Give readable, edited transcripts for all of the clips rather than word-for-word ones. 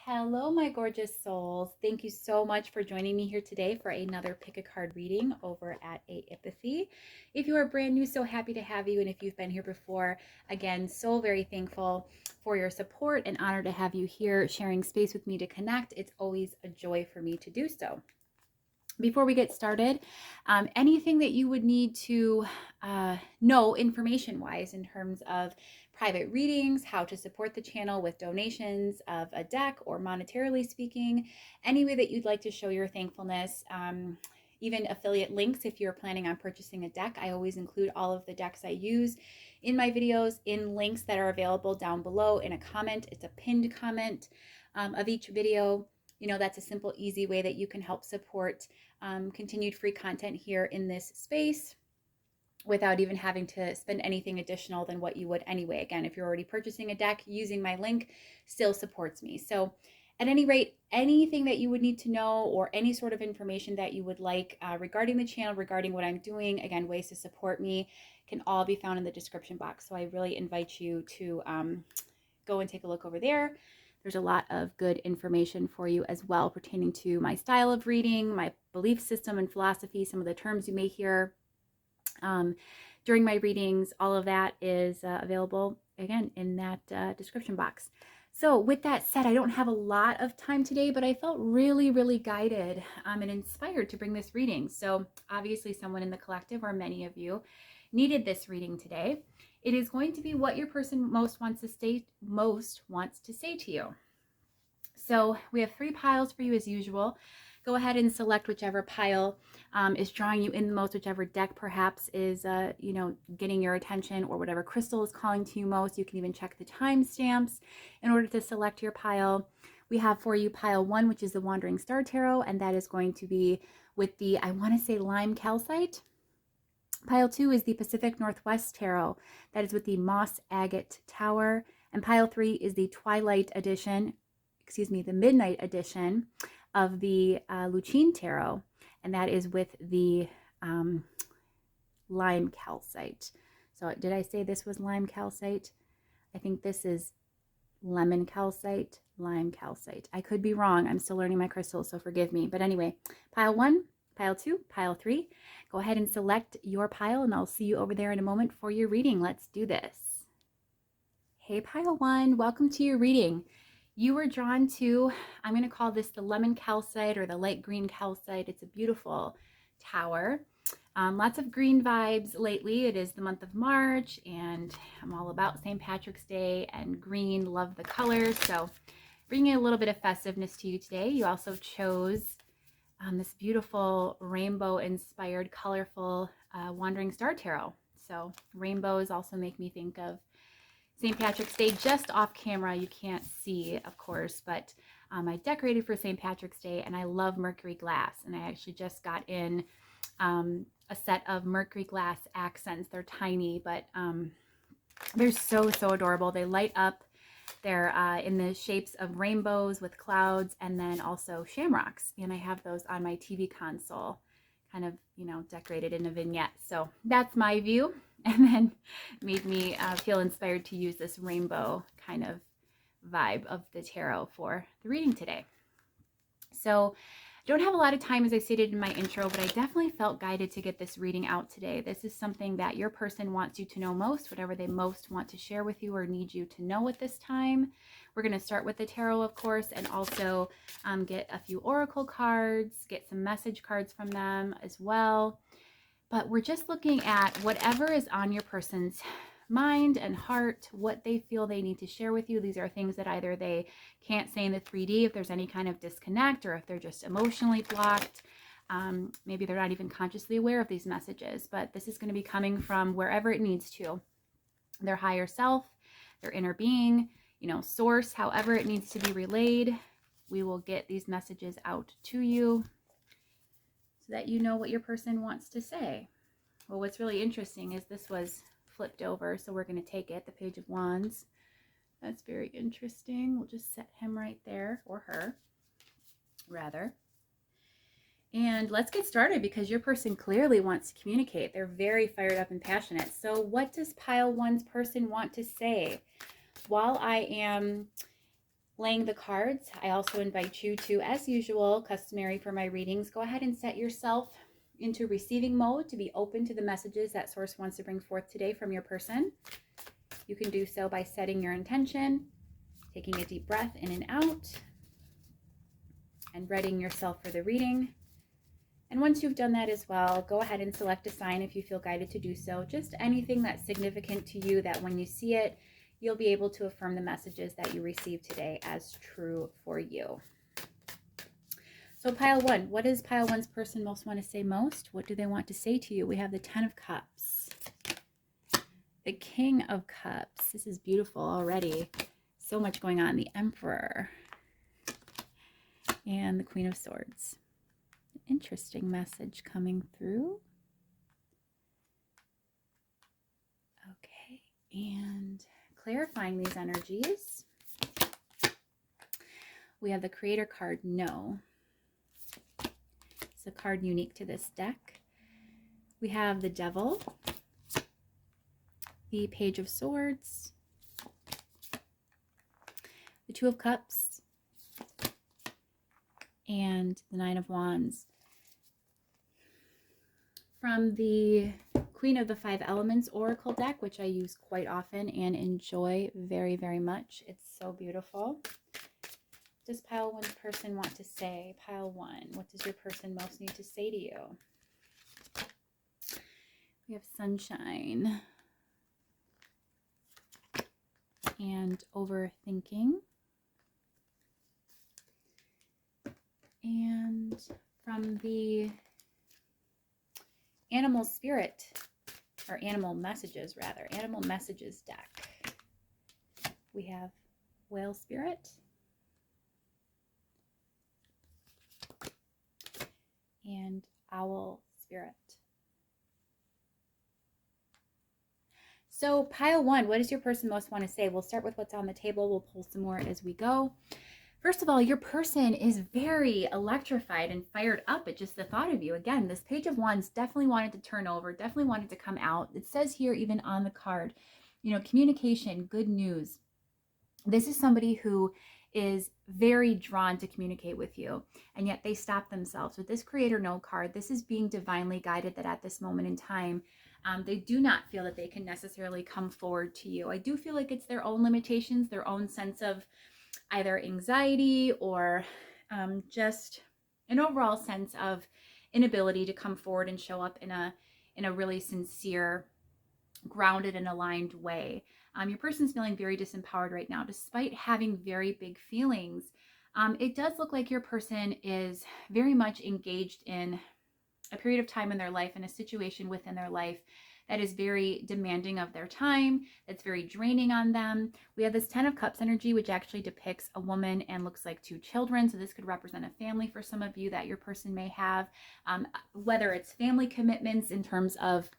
Hello, my gorgeous souls. Thank you so much for joining me here today for another pick a card reading over at Aeipathy. If you are brand new, so happy to have you. And if you've been here before, again, so very thankful for your support and honor to have you here sharing space with me to connect. It's always a joy for me to do so. Before we get started, anything that you would need to know information-wise in terms of private readings, how to support the channel with donations of a deck or monetarily speaking, any way that you'd like to show your thankfulness, even affiliate links if you're planning on purchasing a deck. I always include all of the decks I use in my videos in links that are available down below in a comment. It's a pinned comment of each video. You know, that's a simple, easy way that you can help support continued free content here in this space without even having to spend anything additional than what you would anyway. Again, if you're already purchasing a deck, using my link still supports me. So at any rate, anything that you would need to know or any sort of information that you would like regarding the channel, regarding what I'm doing, again, ways to support me, can all be found in the description box. So I really invite you to go and take a look over there. There's a lot of good information for you as well pertaining to my style of reading, my belief system and philosophy, some of the terms you may hear during my readings. All of that is available, again, in that description box. So with that said, I don't have a lot of time today, but I felt really, really guided and inspired to bring this reading. So obviously someone in the collective, or many of you, needed this reading today. It is going to be what your person most wants to say to you. So we have 3 piles for you as usual. Go ahead and select whichever pile is drawing you in the most, whichever deck perhaps is, getting your attention, or whatever crystal is calling to you most. You can even check the timestamps in order to select your pile. We have for you pile 1, which is the Wandering Star Tarot, and that is going to be with the, I want to say, lime calcite. Pile 2 is the Pacific Northwest Tarot. That is with the Moss Agate Tower. And pile 3 is the the Midnight Edition of the Lucine Tarot. And that is with the lime calcite. So did I say this was lime calcite? I think this is lemon calcite, lime calcite. I could be wrong. I'm still learning my crystals, so forgive me. But anyway, pile 1, pile 2, pile 3. Go ahead and select your pile, and I'll see you over there in a moment for your reading. Let's do this. Hey, pile 1, welcome to your reading. You were drawn to, I'm going to call this the lemon calcite or the light green calcite. It's a beautiful tower. Lots of green vibes lately. It is the month of March, and I'm all about St. Patrick's Day and green. Love the colors. So bringing a little bit of festiveness to you today. You also chose this beautiful rainbow-inspired, colorful Wandering Star Tarot. So rainbows also make me think of St. Patrick's Day. Just off camera, you can't see, of course, but I decorated for St. Patrick's Day, and I love mercury glass. And I actually just got in a set of mercury glass accents. They're tiny, but they're so, so adorable. They light up. They're in the shapes of rainbows with clouds, and then also shamrocks. And I have those on my TV console, kind of, decorated in a vignette. So that's my view. And then made me feel inspired to use this rainbow kind of vibe of the tarot for the reading today. So I don't have a lot of time, as I stated in my intro, but I definitely felt guided to get this reading out today. This is something that your person wants you to know most, whatever they most want to share with you or need you to know at this time. We're going to start with the tarot, of course, and also get a few oracle cards, get some message cards from them as well. But we're just looking at whatever is on your person's mind and heart, what they feel they need to share with you. These are things that either they can't say in the 3D if there's any kind of disconnect, or if they're just emotionally blocked. Maybe they're not even consciously aware of these messages, but this is going to be coming from wherever it needs to. Their higher self, their inner being, source, however it needs to be relayed. We will get these messages out to you so that you know what your person wants to say. Well, what's really interesting is this was flipped over, so we're going to take it, the Page of Wands. That's very interesting. We'll just set him right there, or her, rather. And let's get started, because your person clearly wants to communicate. They're very fired up and passionate. So what does pile 1's person want to say? While I am laying the cards, I also invite you to, as usual, customary for my readings, go ahead and set yourself into receiving mode to be open to the messages that Source wants to bring forth today from your person. You can do so by setting your intention, taking a deep breath in and out, and readying yourself for the reading. And once you've done that as well, go ahead and select a sign if you feel guided to do so. Just anything that's significant to you that when you see it, you'll be able to affirm the messages that you receive today as true for you. So pile one, what does pile one's person most want to say most? What do they want to say to you? We have the 10 of Cups, the King of Cups. This is beautiful already. So much going on. The Emperor and the Queen of Swords. Interesting message coming through. Okay, and clarifying these energies, we have the Creator card, No. It's a card unique to this deck. We have the Devil, the Page of Swords, the Two of Cups, and the Nine of Wands. From the Queen of the Five Elements Oracle deck, which I use quite often and enjoy very, very much. It's so beautiful. What does pile one person want to say? Pile one, what does your person most need to say to you? We have Sunshine and Overthinking. And from the Animal Spirit, or Animal Messages rather, Animal Messages deck, we have Whale Spirit and Owl Spirit. So pile one, what does your person most want to say? We'll start with what's on the table. We'll pull some more as we go. First of all, your person is very electrified and fired up at just the thought of you. Again, this Page of Wands definitely wanted to turn over, definitely wanted to come out. It says here, even on the card, you know, communication, good news. This is somebody who is very drawn to communicate with you, and yet they stop themselves. With this Creator No card, this is being divinely guided that at this moment in time, they do not feel that they can necessarily come forward to you. I do feel like it's their own limitations, their own sense of either anxiety or just an overall sense of inability to come forward and show up in a really sincere, grounded and aligned way. Your person's feeling very disempowered right now, despite having very big feelings. It does look like your person is very much engaged in a period of time in their life, in a situation within their life that is very demanding of their time, that's very draining on them. We have this 10 of Cups energy, which actually depicts a woman and looks like two children. So this could represent a family for some of you that your person may have, whether it's family commitments in terms of,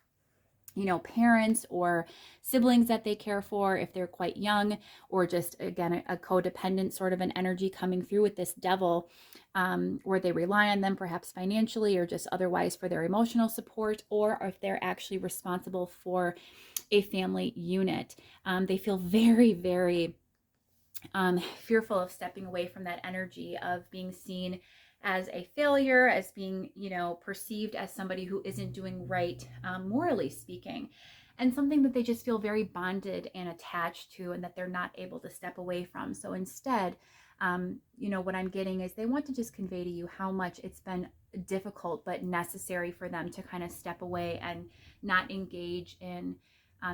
you know, parents or siblings that they care for if they're quite young, or just, again, a codependent sort of an energy coming through with this Devil, where they rely on them perhaps financially or just otherwise for their emotional support, or if they're actually responsible for a family unit. They feel very, very fearful of stepping away from that energy of being seen as a failure, as being, you know, perceived as somebody who isn't doing right, morally speaking, and something that they just feel very bonded and attached to, and that they're not able to step away from. So instead, you know, what I'm getting is they want to just convey to you how much it's been difficult but necessary for them to kind of step away and not engage in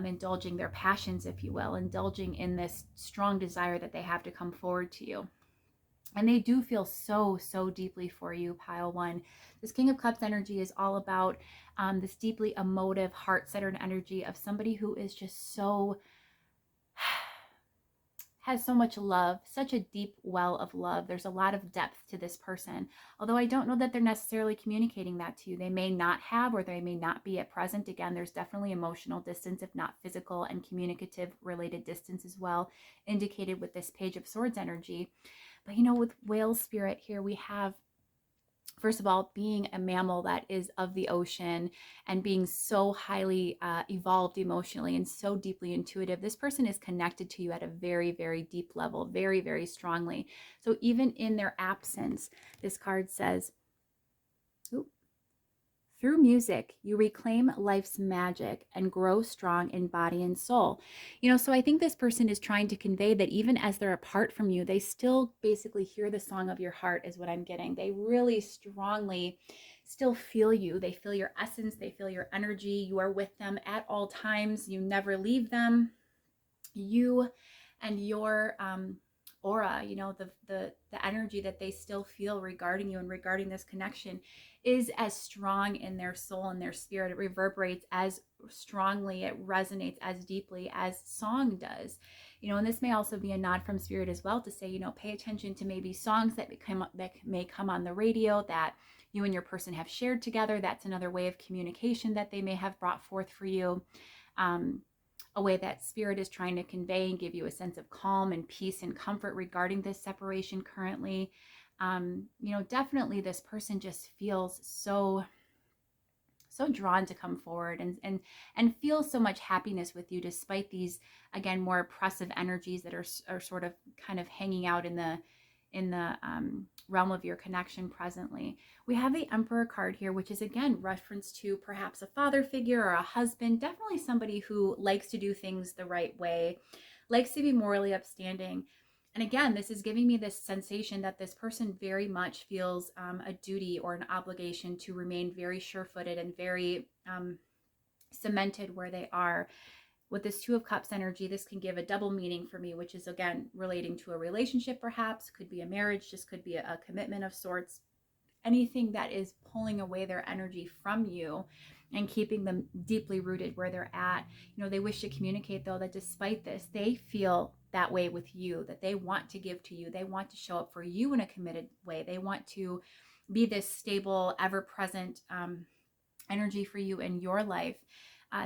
indulging their passions, if you will, indulging in this strong desire that they have to come forward to you. And they do feel so, so deeply for you, pile one. This King of Cups energy is all about this deeply emotive, heart-centered energy of somebody who is just so, has so much love, such a deep well of love. There's a lot of depth to this person. Although I don't know that they're necessarily communicating that to you. They may not have, or they may not be at present. Again, there's definitely emotional distance, if not physical and communicative related distance as well, indicated with this Page of Swords energy. But, you know, with Whale Spirit here, we have First of all, being a mammal that is of the ocean and being so highly evolved emotionally and so deeply intuitive, this person is connected to you at a very, very deep level, very, very strongly. So even in their absence, this card says, through music, you reclaim life's magic and grow strong in body and soul. So I think this person is trying to convey that even as they're apart from you, they still basically hear the song of your heart, is what I'm getting. They really strongly still feel you. They feel your essence. They feel your energy. You are with them at all times. You never leave them. You and your aura, the energy that they still feel regarding you and regarding this connection is as strong in their soul and their spirit. It reverberates as strongly, it resonates as deeply as song does. And this may also be a nod from spirit as well to say, pay attention to maybe songs that may come on the radio that you and your person have shared together. That's another way of communication that they may have brought forth for you. A way that spirit is trying to convey and give you a sense of calm and peace and comfort regarding this separation currently. Definitely this person just feels so drawn to come forward and feel so much happiness with you, despite these, again, more oppressive energies that are sort of kind of hanging out in the realm of your connection presently. We have the Emperor card here, which is again reference to perhaps a father figure or a husband, definitely somebody who likes to do things the right way, likes to be morally upstanding. And again, this is giving me this sensation that this person very much feels a duty or an obligation to remain very sure-footed and very cemented where they are. With this Two of Cups energy, this can give a double meaning for me, which is, again, relating to a relationship perhaps, could be a marriage, just could be a commitment of sorts. Anything that is pulling away their energy from you and keeping them deeply rooted where they're at. They wish to communicate, though, that despite this, they feel that way with you, that they want to give to you. They want to show up for you in a committed way. They want to be this stable, ever-present energy for you in your life.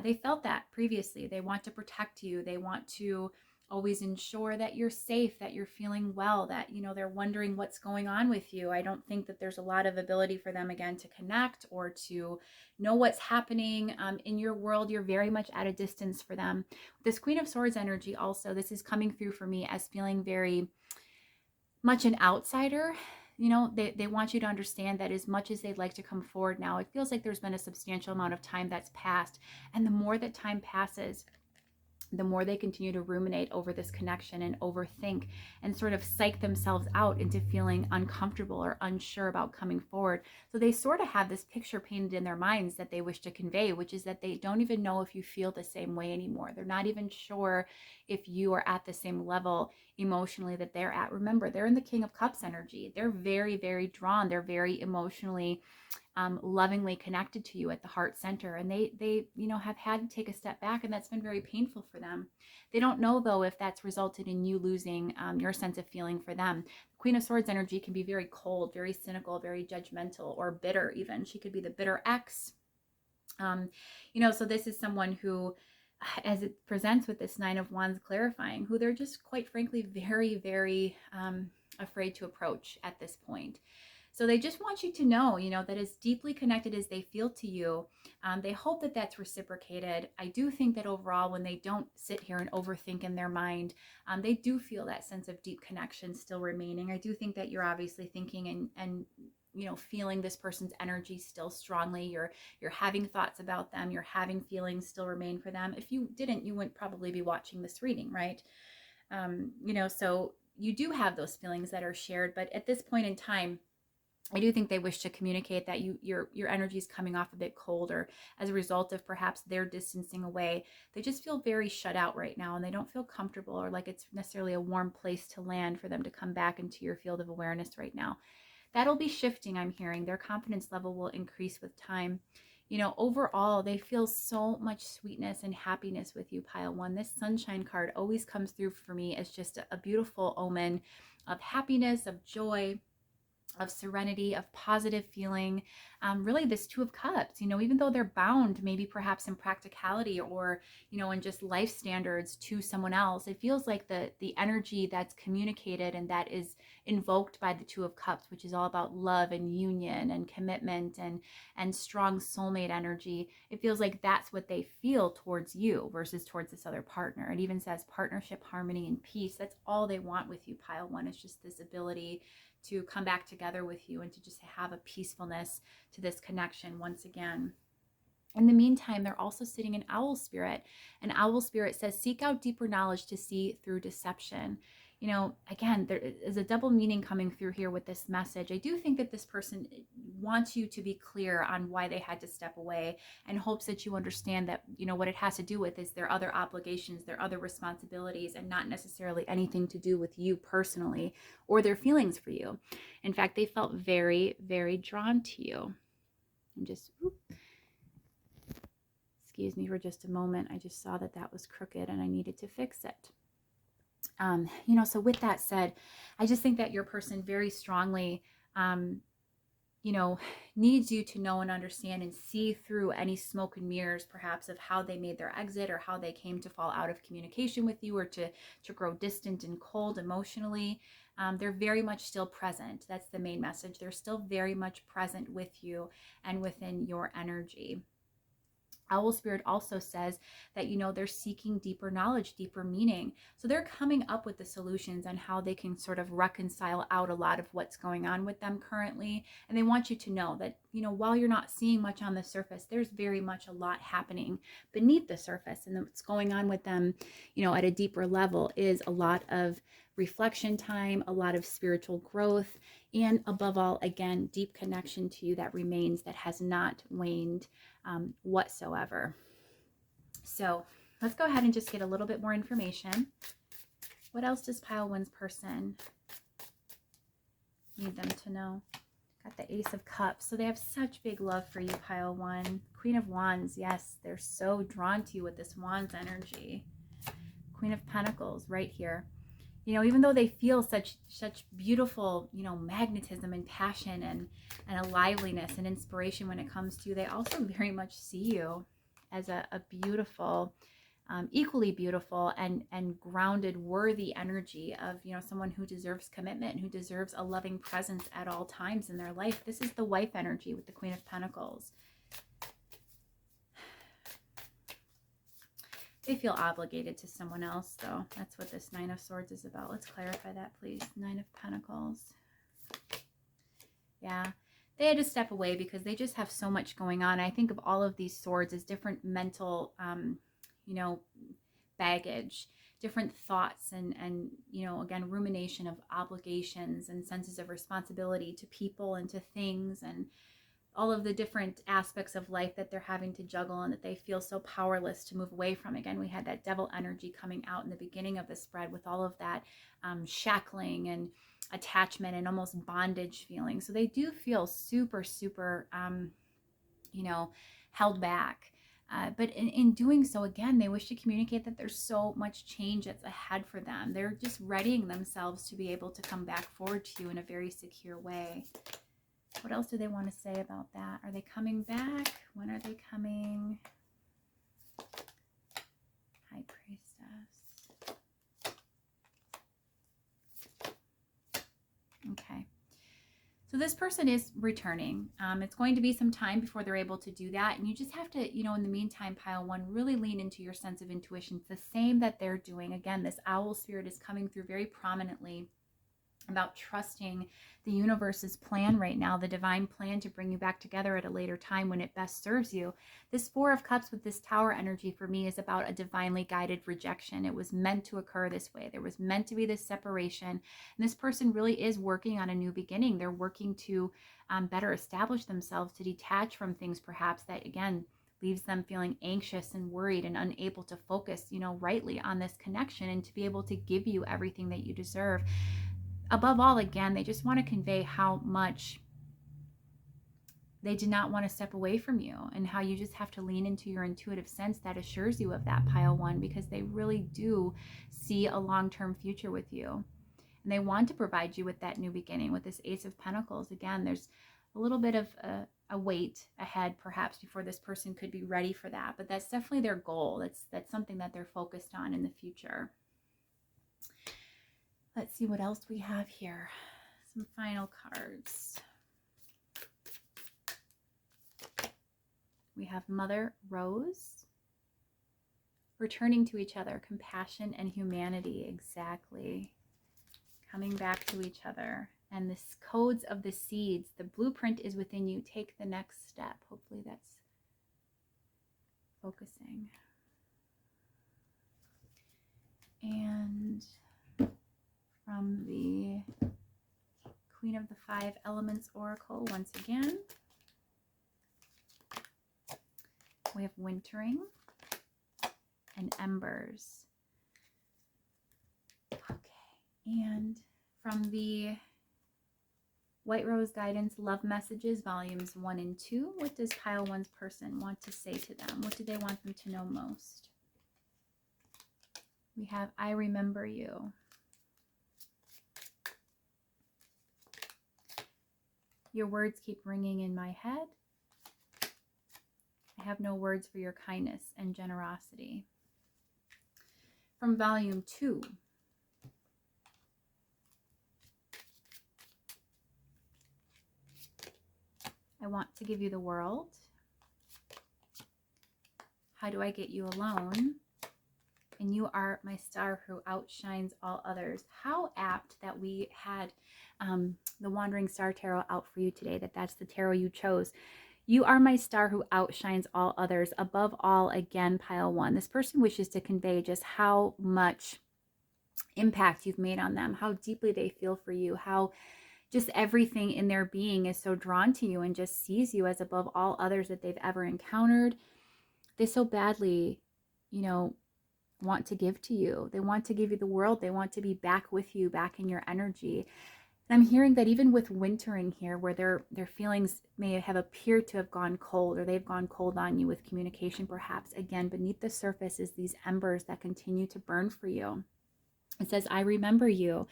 They felt that previously. They want to protect you. They want to always ensure that you're safe, that you're feeling well, that, they're wondering what's going on with you. I don't think that there's a lot of ability for them, again, to connect or to know what's happening in your world. You're very much at a distance for them. This Queen of Swords energy also, this is coming through for me as feeling very much an outsider. They want you to understand that as much as they'd like to come forward now, it feels like there's been a substantial amount of time that's passed. And the more that time passes, the more they continue to ruminate over this connection and overthink and sort of psych themselves out into feeling uncomfortable or unsure about coming forward. So they sort of have this picture painted in their minds that they wish to convey, which is that they don't even know if you feel the same way anymore. They're not even sure if you are at the same level emotionally that they're at. Remember, they're in the King of Cups energy. They're very, very drawn. They're very emotionally lovingly connected to you at the heart center, and they have had to take a step back, and that's been very painful for them. They don't know, though, if that's resulted in you losing your sense of feeling for them. Queen of Swords energy can be very cold, very cynical, very judgmental, or bitter even. She could be the bitter ex. So this is someone who, as it presents with this Nine of Wands clarifying, who they're just quite frankly very, very afraid to approach at this point. So they just want you to know, that as deeply connected as they feel to you, they hope that that's reciprocated. I do think that overall, when they don't sit here and overthink in their mind, they do feel that sense of deep connection still remaining. I do think that you're obviously thinking and feeling this person's energy still strongly. You're having thoughts about them. You're having feelings still remain for them. If you didn't, you wouldn't probably be watching this reading, right? So you do have those feelings that are shared, but at this point in time, I do think they wish to communicate that your energy is coming off a bit cold, or as a result of perhaps their distancing away. They just feel very shut out right now, and they don't feel comfortable or like it's necessarily a warm place to land for them to come back into your field of awareness right now. That'll be shifting, I'm hearing. Their confidence level will increase with time. Overall, they feel so much sweetness and happiness with you, Pile 1. This Sunshine card always comes through for me as just a beautiful omen of happiness, of joy, of serenity, of positive feeling. Really this Two of Cups, even though they're bound maybe perhaps in practicality or, in just life standards to someone else, it feels like the energy that's communicated and that is invoked by the Two of Cups, which is all about love and union and commitment and strong soulmate energy. It feels like that's what they feel towards you versus towards this other partner. It even says partnership, harmony, and peace. That's all they want with you, pile one. It's just this ability to come back together with you and to just have a peacefulness to this connection once again. In the meantime, they're also sitting in owl spirit, and owl spirit says, seek out deeper knowledge to see through deception. Again, there is a double meaning coming through here with this message. I do think that this person wants you to be clear on why they had to step away, and hopes that you understand that, what it has to do with is their other obligations, their other responsibilities, and not necessarily anything to do with you personally or their feelings for you. In fact, they felt very, very drawn to you. And just, excuse me for just a moment. I just saw that was crooked and I needed to fix it. So with that said, I just think that your person very strongly, needs you to know and understand and see through any smoke and mirrors, perhaps, of how they made their exit or how they came to fall out of communication with you or to grow distant and cold emotionally. They're very much still present. That's the main message. They're still very much present with you and within your energy. Owl spirit also says that, they're seeking deeper knowledge, deeper meaning. So they're coming up with the solutions on how they can sort of reconcile out a lot of what's going on with them currently. And they want you to know that, while you're not seeing much on the surface, there's very much a lot happening beneath the surface. And what's going on with them, at a deeper level is a lot of reflection time, a lot of spiritual growth, and above all, again, deep connection to you that remains, that has not waned whatsoever. So let's go ahead and just get a little bit more information. What else does pile one's person need them to know? Got the Ace of Cups. So they have such big love for you, pile one. Queen of Wands. Yes, they're so drawn to you with this Wands energy. Queen of Pentacles right here. Even though they feel such beautiful, magnetism and passion and a liveliness and inspiration when it comes to you, they also very much see you as a beautiful, equally beautiful and grounded, worthy energy of, someone who deserves commitment, who deserves a loving presence at all times in their life. This is the wife energy with the Queen of Pentacles. They feel obligated to someone else, though. That's what this Nine of Swords is about. Let's clarify that, please. Nine of Pentacles. Yeah. They had to step away because they just have so much going on. I think of all of these swords as different mental, baggage, different thoughts and again, rumination of obligations and senses of responsibility to people and to things and all of the different aspects of life that they're having to juggle and that they feel so powerless to move away from. Again, we had that devil energy coming out in the beginning of the spread with all of that shackling and attachment and almost bondage feeling. So they do feel super, super, held back. But in doing so, again, they wish to communicate that there's so much change that's ahead for them. They're just readying themselves to be able to come back forward to you in a very secure way. What else do they want to say about that? Are they coming back? When are they coming? High Priestess. Okay. So this person is returning. It's going to be some time before they're able to do that. And you just have to, in the meantime, pile one, really lean into your sense of intuition. It's the same that they're doing. Again, this owl spirit is coming through very prominently about trusting the universe's plan right now, the divine plan to bring you back together at a later time when it best serves you. This Four of Cups with this Tower energy for me is about a divinely guided rejection. It was meant to occur this way. There was meant to be this separation. And this person really is working on a new beginning. They're working to better establish themselves, to detach from things perhaps that, again, leaves them feeling anxious and worried and unable to focus, rightly on this connection and to be able to give you everything that you deserve. Above all, again, they just want to convey how much they did not want to step away from you and how you just have to lean into your intuitive sense that assures you of that, pile one, because they really do see a long-term future with you. And they want to provide you with that new beginning. With this Ace of Pentacles, again, there's a little bit of a wait ahead perhaps before this person could be ready for that. But that's definitely their goal. That's something that they're focused on in the future. Let's see what else we have here. Some final cards. We have Mother Rose. Returning to each other, compassion and humanity, exactly. Coming back to each other. And this codes of the seeds, the blueprint is within you. Take the next step. Hopefully that's focusing. And from the Queen of the Five Elements Oracle, once again, we have wintering and embers. Okay, and from the White Rose Guidance Love Messages, volumes 1 and 2, what does pile 1's person want to say to them? What do they want them to know most? We have I remember you. Your words keep ringing in my head. I have no words for your kindness and generosity. From volume 2, I want to give you the world. How do I get you alone? And you are my star who outshines all others. How apt that we had the Wandering Star Tarot out for you today, that's the tarot you chose. You are my star who outshines all others. Above all, again, pile 1. This person wishes to convey just how much impact you've made on them, how deeply they feel for you, how just everything in their being is so drawn to you and just sees you as above all others that they've ever encountered. They so badly, want to give to you. They want to give you the world. They want to be back with you, back in your energy. And I'm hearing that even with wintering here, where their feelings may have appeared to have gone cold, or they've gone cold on you with communication, perhaps, again, beneath the surface is these embers that continue to burn for you. It says, I remember you.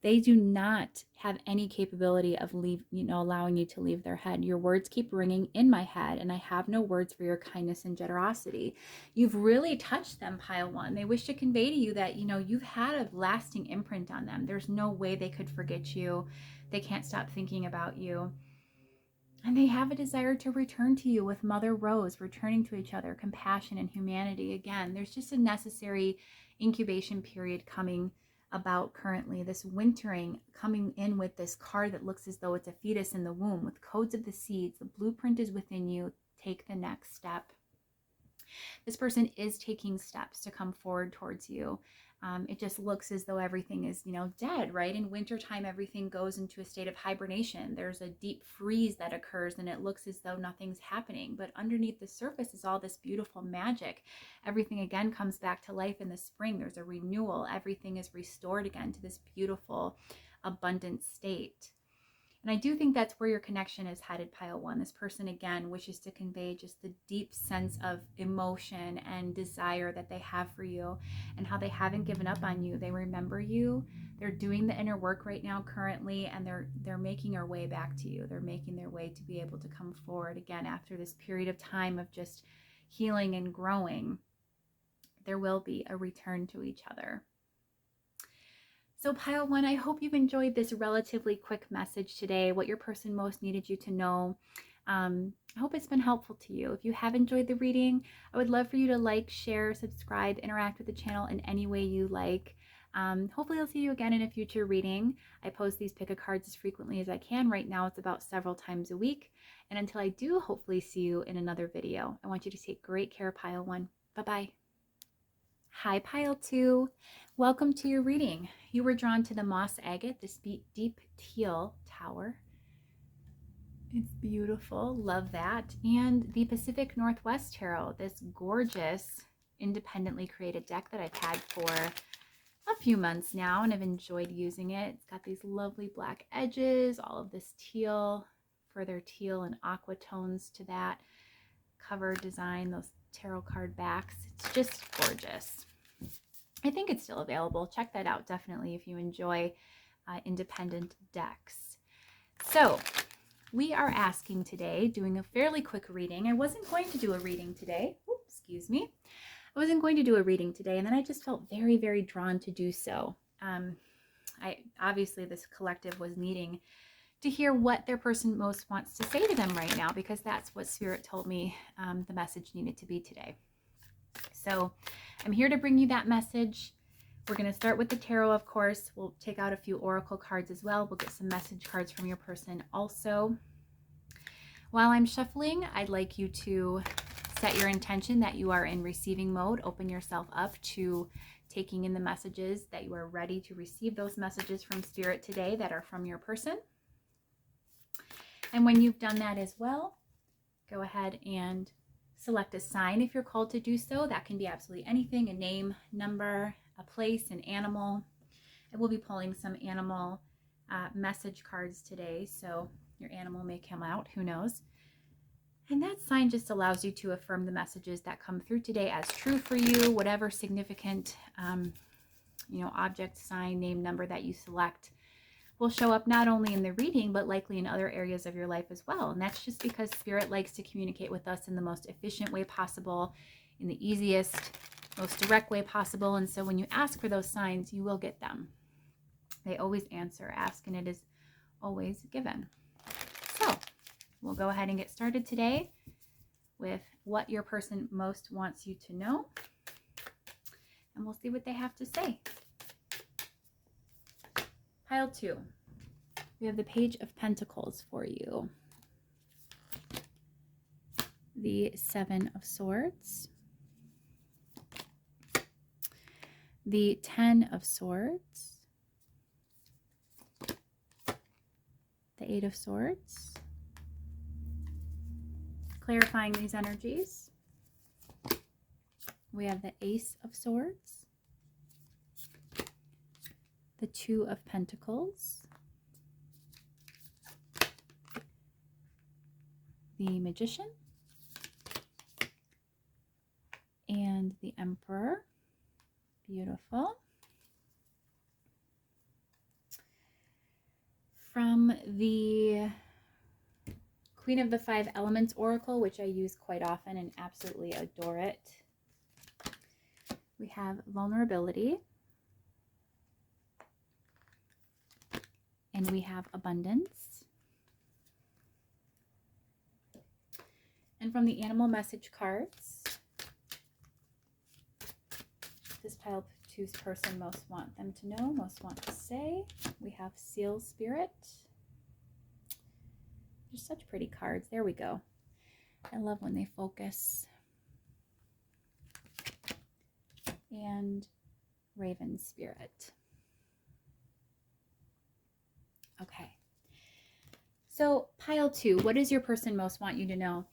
They do not have any capability of allowing you to leave their head. Your words keep ringing in my head, and I have no words for your kindness and generosity. You've really touched them, pile 1. They wish to convey to you that, you've had a lasting imprint on them. There's no way they could forget you. They can't stop thinking about you. And they have a desire to return to you with Mother Rose, returning to each other, compassion and humanity. Again, there's just a necessary incubation period coming about currently, this wintering coming in with this card that looks as though it's a fetus in the womb with codes of the seeds. The blueprint is within you. Take the next step. This person is taking steps to come forward towards you. It just looks as though everything is, dead, right? In wintertime, everything goes into a state of hibernation. There's a deep freeze that occurs and it looks as though nothing's happening. But underneath the surface is all this beautiful magic. Everything again comes back to life in the spring. There's a renewal. Everything is restored again to this beautiful, abundant state. And I do think that's where your connection is headed, pile 1. This person, again, wishes to convey just the deep sense of emotion and desire that they have for you and how they haven't given up on you. They remember you. They're doing the inner work right now currently, and they're making their way back to you. They're making their way to be able to come forward again after this period of time of just healing and growing. There will be a return to each other. So pile 1, I hope you've enjoyed this relatively quick message today, what your person most needed you to know. I hope it's been helpful to you. If you have enjoyed the reading, I would love for you to like, share, subscribe, interact with the channel in any way you like. Hopefully I'll see you again in a future reading. I post these pick a cards as frequently as I can. Right now it's about several times a week. And until I do hopefully see you in another video, I want you to take great care, pile 1. Bye-bye. Hi, pile 2. Welcome to your reading. You were drawn to the moss agate, this deep teal tower. It's beautiful. Love that. And the Pacific Northwest Tarot, this gorgeous independently created deck that I've had for a few months now and I've enjoyed using it. It's got these lovely black edges, all of this teal, further teal and aqua tones to that cover design, those tarot card backs. It's just gorgeous. I think it's still available. Check that out definitely if you enjoy independent decks. So we are asking today, doing a fairly quick reading. I wasn't going to do a reading today. Oops, excuse me. I wasn't going to do a reading today, and then I just felt very, very drawn to do so. Obviously this collective was needing to hear what their person most wants to say to them right now, because that's what Spirit told me the message needed to be today. So I'm here to bring you that message. We're going to start with the tarot, of course. We'll take out a few oracle cards as well. We'll get some message cards from your person also. While I'm shuffling, I'd like you to set your intention that you are in receiving mode. Open yourself up to taking in the messages, that you are ready to receive those messages from Spirit today that are from your person. And when you've done that as well, go ahead and select a sign if you're called to do so. That can be absolutely anything, a name, number, a place, an animal. I will be pulling some animal message cards today, so your animal may come out, who knows. And that sign just allows you to affirm the messages that come through today as true for you, whatever significant object, sign, name, number that you select will show up not only in the reading, but likely in other areas of your life as well. And that's just because Spirit likes to communicate with us in the most efficient way possible, in the easiest, most direct way possible. And so when you ask for those signs, you will get them. They always answer. Ask and it is always given. So we'll go ahead and get started today with what your person most wants you to know. And we'll see what they have to say. Pile 2. We have the Page of Pentacles for you. The Seven of Swords. The 10 of Swords. The 8 of Swords. Clarifying these energies. We have the Ace of Swords. The 2 of Pentacles, the Magician, and the Emperor. Beautiful. From the Queen of the Five Elements Oracle, which I use quite often and absolutely adore it, we have Vulnerability. And we have Abundance. And from the Animal Message cards, this pile 2's person most want them to know, most want to say, we have Seal Spirit. They're such pretty cards. There we go. I love when they focus. And Raven Spirit. Okay, so pile 2, what does your person most want you to know?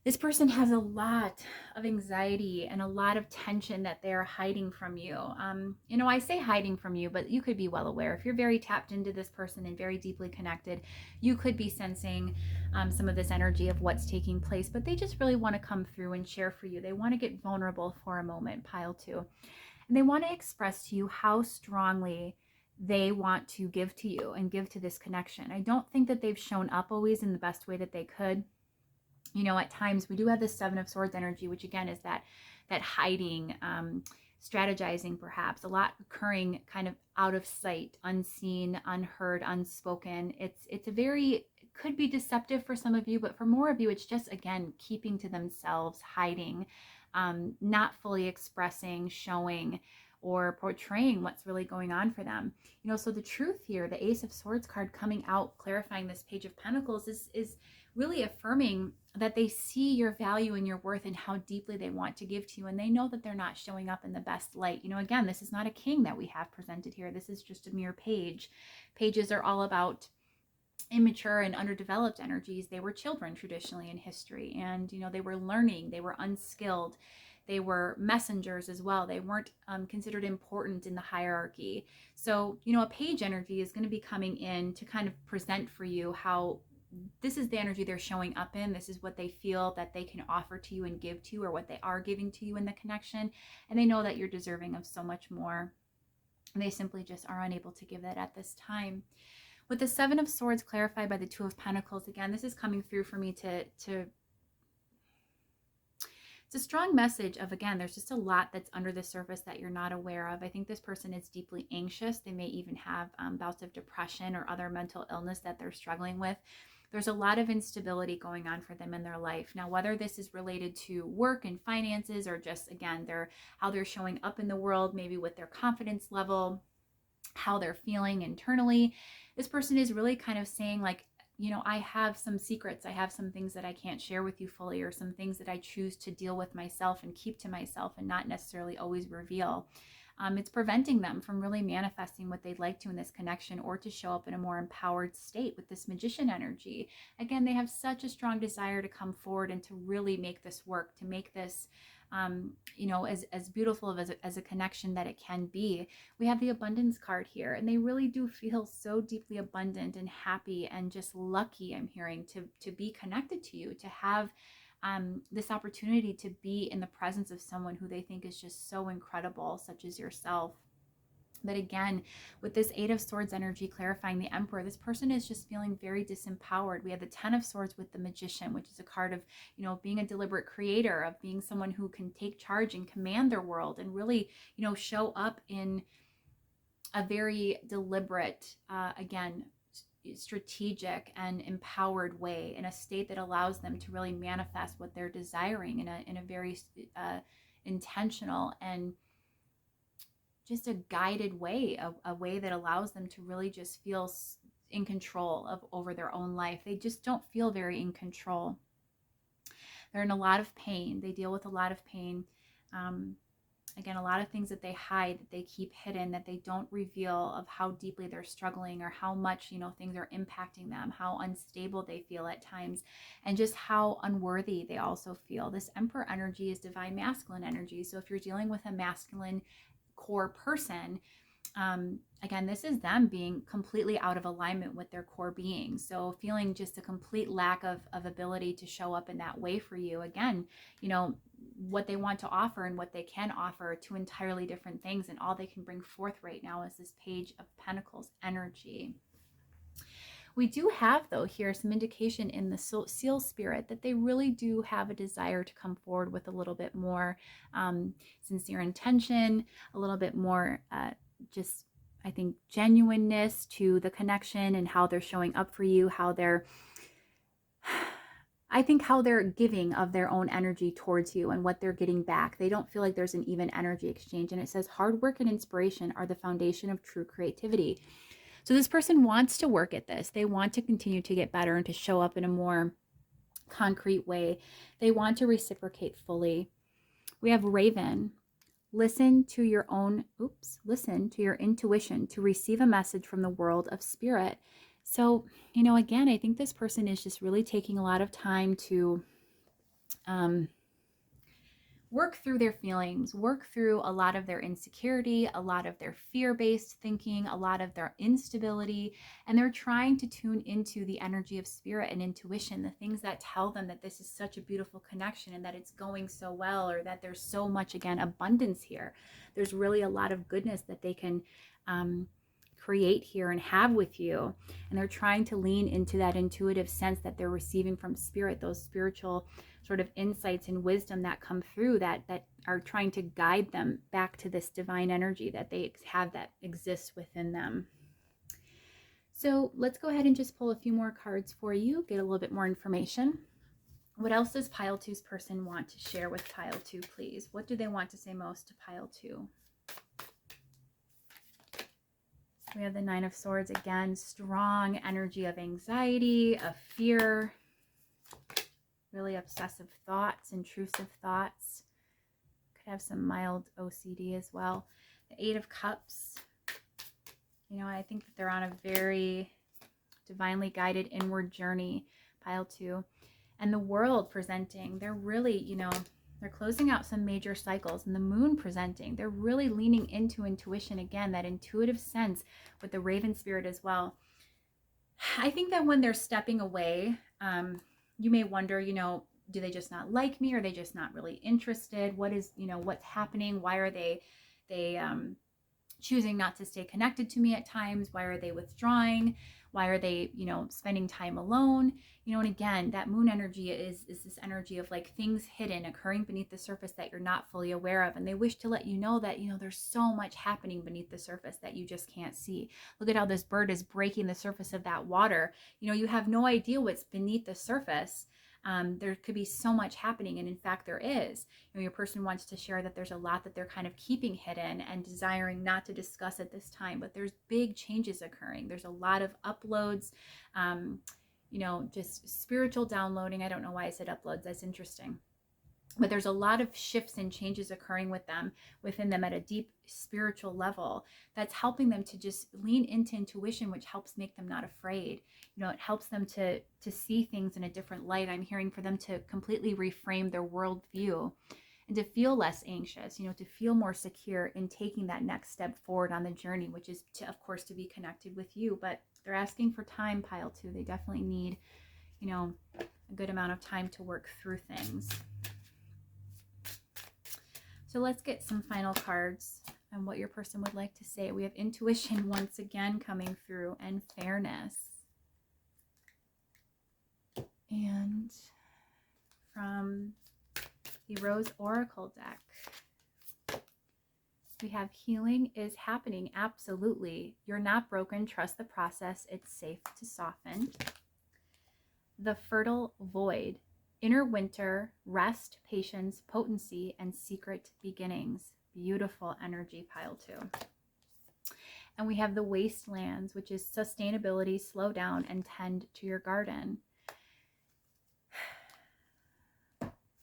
This person has a lot of anxiety and a lot of tension that they're hiding from you. I say hiding from you, but you could be well aware. If you're very tapped into this person and very deeply connected, you could be sensing some of this energy of what's taking place, but they just really want to come through and share for you. They want to get vulnerable for a moment, pile 2. And they want to express to you how strongly they want to give to you and give to this connection. I don't think that they've shown up always in the best way that they could. At times we do have this Seven of Swords energy, which again is that hiding, strategizing, perhaps a lot occurring kind of out of sight, unseen, unheard, unspoken. It's a very, could be deceptive for some of you, but for more of you, it's just, again, keeping to themselves, hiding, not fully expressing, showing, or portraying what's really going on for them. So the truth here, the Ace of Swords card coming out, clarifying this Page of Pentacles, is really affirming that they see your value and your worth and how deeply they want to give to you. And they know that they're not showing up in the best light. Again, this is not a king that we have presented here. This is just a mere page. Pages are all about immature and underdeveloped energies. They were children traditionally in history, and they were learning, they were unskilled. They were messengers as well. They weren't considered important in the hierarchy. So, a page energy is going to be coming in to kind of present for you how this is the energy they're showing up in. This is what they feel that they can offer to you and give to you, or what they are giving to you in the connection. And they know that you're deserving of so much more. They simply just are unable to give that at this time. With the Seven of Swords clarified by the Two of Pentacles, again, this is coming through for me to it's a strong message of, again, there's just a lot that's under the surface that you're not aware of. I think this person is deeply anxious. They may even have bouts of depression or other mental illness that they're struggling with. There's a lot of instability going on for them in their life. Now, whether this is related to work and finances, or just, again, how they're showing up in the world, maybe with their confidence level, how they're feeling internally, this person is really kind of saying, like, I have some secrets. I have some things that I can't share with you fully, or some things that I choose to deal with myself and keep to myself and not necessarily always reveal. It's preventing them from really manifesting what they'd like to in this connection, or to show up in a more empowered state with this Magician energy. Again, they have such a strong desire to come forward and to really make this work, to make this as beautiful as a connection that it can be. We have the Abundance card here, and they really do feel so deeply abundant and happy and just lucky, I'm hearing, to be connected to you, to have this opportunity to be in the presence of someone who they think is just so incredible, such as yourself. But again, with this Eight of Swords energy clarifying the Emperor, this person is just feeling very disempowered. We have the Ten of Swords with the Magician, which is a card of, being a deliberate creator, of being someone who can take charge and command their world and really, show up in a very deliberate, again, strategic and empowered way, in a state that allows them to really manifest what they're desiring in a very intentional and just a guided way, a way that allows them to really just feel in control over their own life. They just don't feel very in control. They're in a lot of pain. They deal with a lot of pain. Again, a lot of things that they hide, that they keep hidden, that they don't reveal, of how deeply they're struggling, or how much, things are impacting them, how unstable they feel at times, and just how unworthy they also feel. This Emperor energy is divine masculine energy. So if you're dealing with a masculine core person, again, this is them being completely out of alignment with their core being. So feeling just a complete lack of ability to show up in that way for you. Again, what they want to offer and what they can offer, two entirely different things, and all they can bring forth right now is this Page of Pentacles energy. We do have, though, here some indication in the seal spirit that they really do have a desire to come forward with a little bit more sincere intention, a little bit more just, I think, genuineness to the connection, and how they're showing up for you, how they're giving of their own energy towards you and what they're getting back. They don't feel like there's an even energy exchange. And it says hard work and inspiration are the foundation of true creativity. So this person wants to work at this. They want to continue to get better and to show up in a more concrete way. They want to reciprocate fully. We have Raven. Listen to your intuition to receive a message from the world of spirit. So, again, I think this person is just really taking a lot of time to work through their feelings, work through a lot of their insecurity, a lot of their fear-based thinking, a lot of their instability, and they're trying to tune into the energy of spirit and intuition, the things that tell them that this is such a beautiful connection and that it's going so well, or that there's so much, again, abundance here. There's really a lot of goodness that they can create here and have with you, and they're trying to lean into that intuitive sense that they're receiving from spirit, those spiritual sort of insights and wisdom that come through that are trying to guide them back to this divine energy that they have, that exists within them. So let's go ahead and just pull a few more cards for you, get a little bit more information. What else does Pile 2's person want to share with Pile 2, please? What do they want to say most to Pile 2? We have the Nine of Swords again, strong energy of anxiety, of fear, really obsessive thoughts, intrusive thoughts. Could have some mild OCD as well. The Eight of Cups. I think that they're on a very divinely guided inward journey, Pile 2. And the World presenting, they're really, they're closing out some major cycles, and the Moon presenting. They're really leaning into intuition again, that intuitive sense with the Raven spirit as well. I think that when they're stepping away, you may wonder, do they just not like me? Or are they just not really interested? What is, what's happening? Why are they choosing not to stay connected to me at times? Why are they withdrawing? Why are they, spending time alone? And again, that moon energy is this energy of like things hidden occurring beneath the surface that you're not fully aware of. And they wish to let you know that, there's so much happening beneath the surface that you just can't see. Look at how this bird is breaking the surface of that water. You have no idea what's beneath the surface. There could be so much happening. And in fact, there is. Your person wants to share that there's a lot that they're kind of keeping hidden and desiring not to discuss at this time, but there's big changes occurring. There's a lot of uploads, just spiritual downloading. I don't know why I said uploads. That's interesting. But there's a lot of shifts and changes occurring within them at a deep spiritual level that's helping them to just lean into intuition, which helps make them not afraid. It helps them to see things in a different light. I'm hearing for them to completely reframe their worldview and to feel less anxious, to feel more secure in taking that next step forward on the journey, which is of course, to be connected with you. But they're asking for time, pile 2. They definitely need, a good amount of time to work through things. So let's get some final cards on what your person would like to say. We have intuition once again coming through, and fairness. And from the Rose Oracle deck, we have healing is happening. Absolutely. You're not broken. Trust the process. It's safe to soften. The Fertile Void. Inner winter, rest, patience, potency, and secret beginnings. Beautiful energy, pile 2. And we have the Wastelands, which is sustainability, slow down, and tend to your garden.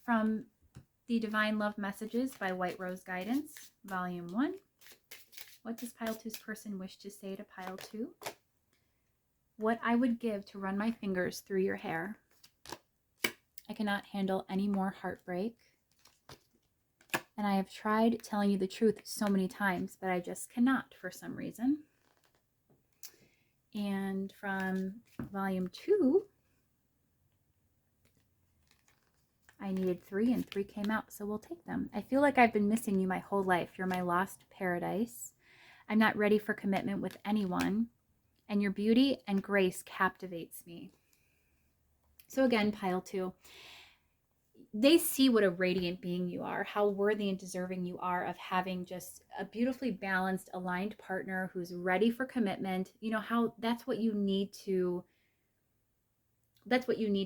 From the Divine Love Messages by White Rose Guidance, Volume 1. What does pile 2's person wish to say to pile 2? What I would give to run my fingers through your hair. I cannot handle any more heartbreak. And I have tried telling you the truth so many times, but I just cannot for some reason. And from Volume 2, I needed 3 and 3 came out, so we'll take them. I feel like I've been missing you my whole life. You're my lost paradise. I'm not ready for commitment with anyone, and your beauty and grace captivates me. So again, pile 2, they see what a radiant being you are, how worthy and deserving you are of having just a beautifully balanced, aligned partner who's ready for commitment. How that's what you need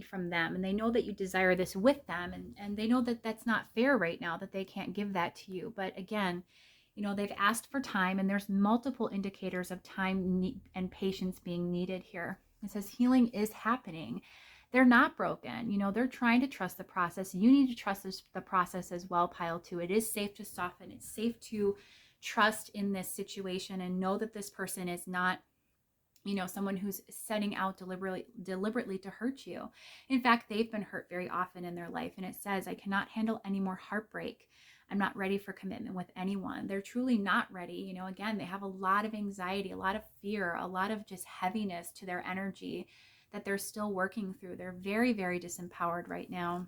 from them. And they know that you desire this with them. And they know that that's not fair right now, that they can't give that to you. But again, they've asked for time, and there's multiple indicators of time and patience being needed here. It says healing is happening. They're not broken. They're trying to trust the process. You need to trust the process as well, pile 2. It is safe to soften. It's safe to trust in this situation and know that this person is not, someone who's setting out deliberately to hurt you. In fact, they've been hurt very often in their life. And it says, I cannot handle any more heartbreak. I'm not ready for commitment with anyone. They're truly not ready. Again, they have a lot of anxiety, a lot of fear, a lot of just heaviness to their energy that they're still working through. They're very, very disempowered right now.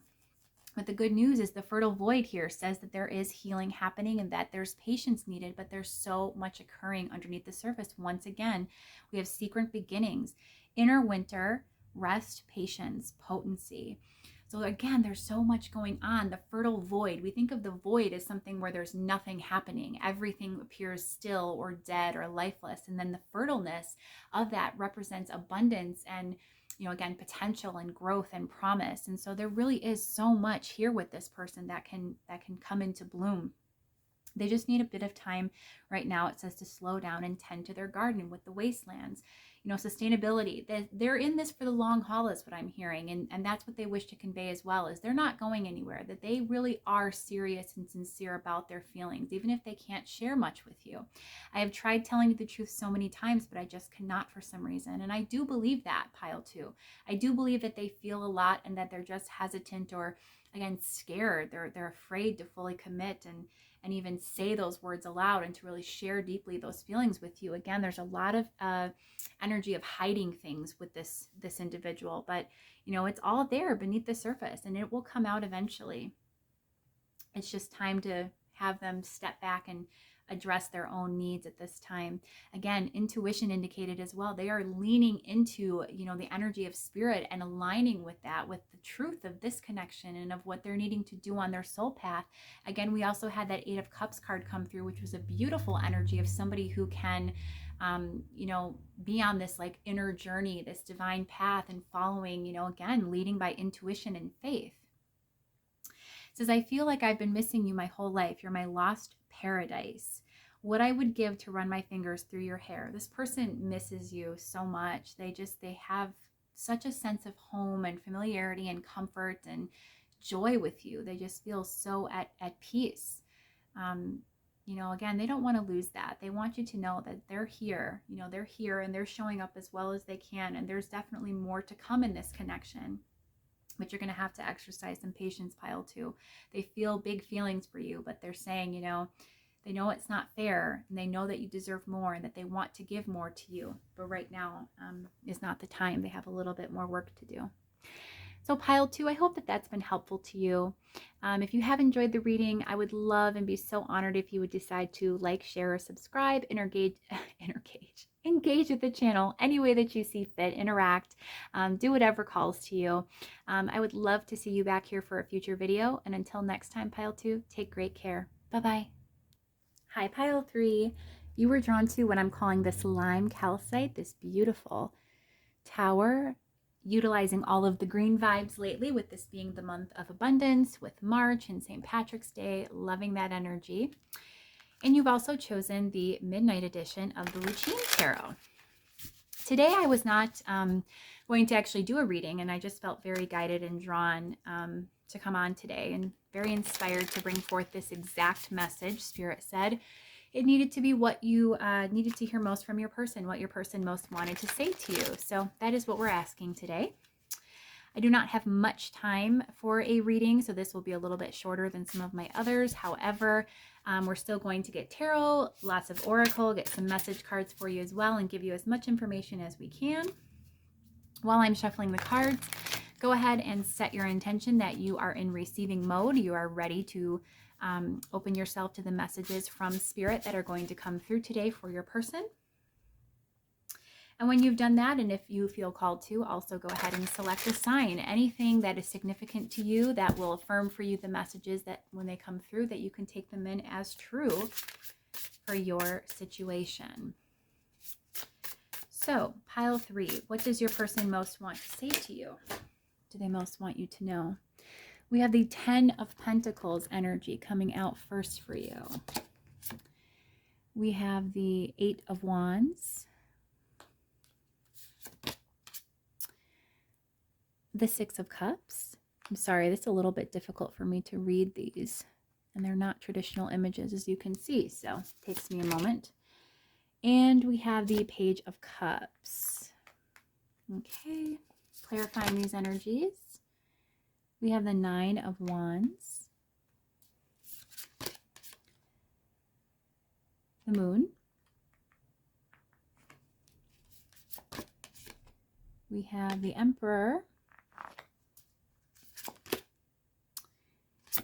But the good news is the Fertile Void here says that there is healing happening and that there's patience needed, but there's so much occurring underneath the surface. Once again, we have secret beginnings, inner winter, rest, patience, potency. So again, there's so much going on. The Fertile Void, we think of the void as something where there's nothing happening. Everything appears still or dead or lifeless. And then the fertileness of that represents abundance and, again, potential and growth and promise. And so there really is so much here with this person that can come into bloom. They just need a bit of time right now. It says to slow down and tend to their garden with the Wastelands. Sustainability. They're in this for the long haul is what I'm hearing. And that's what they wish to convey as well, is they're not going anywhere, that they really are serious and sincere about their feelings, even if they can't share much with you. I have tried telling you the truth so many times, but I just cannot for some reason. And I do believe that, pile 2. I do believe that they feel a lot and that they're just hesitant or, again, scared. They're afraid to fully commit and even say those words aloud and to really share deeply those feelings with you. Again, there's a lot of energy of hiding things with this individual, but it's all there beneath the surface and it will come out eventually. It's just time to have them step back and address their own needs at this time. Again, intuition indicated as well. They are leaning into, the energy of spirit and aligning with that, with the truth of this connection and of what they're needing to do on their soul path. Again, we also had that Eight of Cups card come through, which was a beautiful energy of somebody who can be on this like inner journey, this divine path, and following, again, leading by intuition and faith. It says, I feel like I've been missing you my whole life. You're my lost paradise. What I would give to run my fingers through your hair. This person misses you so much. They have such a sense of home and familiarity and comfort and joy with you. They just feel so at peace. Again, they don't want to lose that. They want you to know that they're here. They're here and they're showing up as well as they can. And there's definitely more to come in this connection. But you're going to have to exercise some patience, pile 2. They feel big feelings for you, but they're saying, they know it's not fair, and they know that you deserve more and that they want to give more to you. But right now is not the time. They have a little bit more work to do. So pile 2, I hope that that's been helpful to you. If you have enjoyed the reading, I would love and be so honored if you would decide to like, share, or subscribe, and engage with the channel any way that you see fit, interact, do whatever calls to you. I would love to see you back here for a future video. And until next time, pile 2, take great care. Bye-bye. Hi, pile 3. You were drawn to what I'm calling this lime calcite, this beautiful tower, utilizing all of the green vibes lately, with this being the month of abundance, with March and St. Patrick's Day, loving that energy. And you've also chosen the midnight edition of the Lucine Tarot. Today I was not going to actually do a reading, and I just felt very guided and drawn to come on today, and very inspired to bring forth this exact message. Spirit said it needed to be what you needed to hear most from your person, what your person most wanted to say to you. So that is what we're asking today. I do not have much time for a reading, so this will be a little bit shorter than some of my others. However, we're still going to get tarot, lots of oracle, get some message cards for you as well, and give you as much information as we can. While I'm shuffling the cards, go ahead and set your intention that you are in receiving mode. You are ready to open yourself to the messages from Spirit that are going to come through today for your person. And when you've done that, and if you feel called to, also go ahead and select a sign, anything that is significant to you that will affirm for you the messages that when they come through, that you can take them in as true for your situation. So pile 3, what does your person most want to say to you? Do they most want you to know? We have the 10 of Pentacles energy coming out first for you. We have the 8 of Wands, the 6 of Cups. I'm sorry, this is a little bit difficult for me to read these, and they're not traditional images, as you can see, so it takes me a moment. And we have the Page of Cups. Okay, clarifying these energies. We have the 9 of Wands, the Moon, we have the Emperor,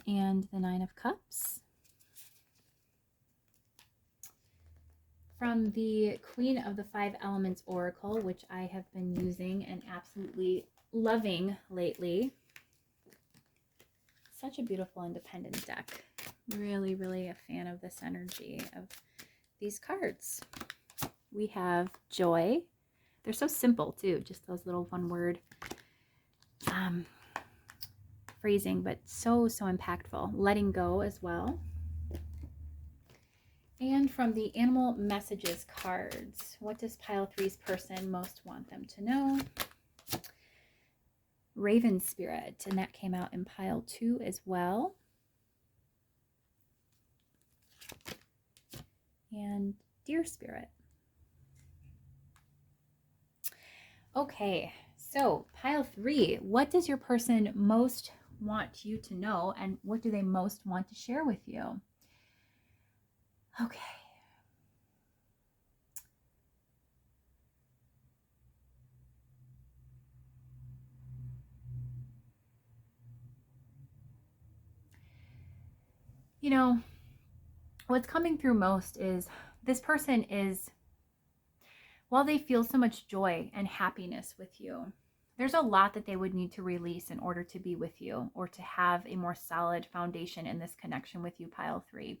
and the 9 of Cups. From the Queen of the 5 Elements Oracle, which I have been using and absolutely loving lately. Such a beautiful independent deck. Really, really a fan of this energy of these cards. We have Joy. They're so simple too, just those little one-word phrasing, but so impactful. Letting Go as well. And from the Animal Messages cards, what does pile 3's person most want them to know? Raven Spirit, and that came out in pile 2 as well. And Deer Spirit. Okay, so pile 3, what does your person most want you to know, and what do they most want to share with you? Okay. You know, what's coming through most is this person is, while they feel so much joy and happiness with you, there's a lot that they would need to release in order to be with you or to have a more solid foundation in this connection with you, pile 3.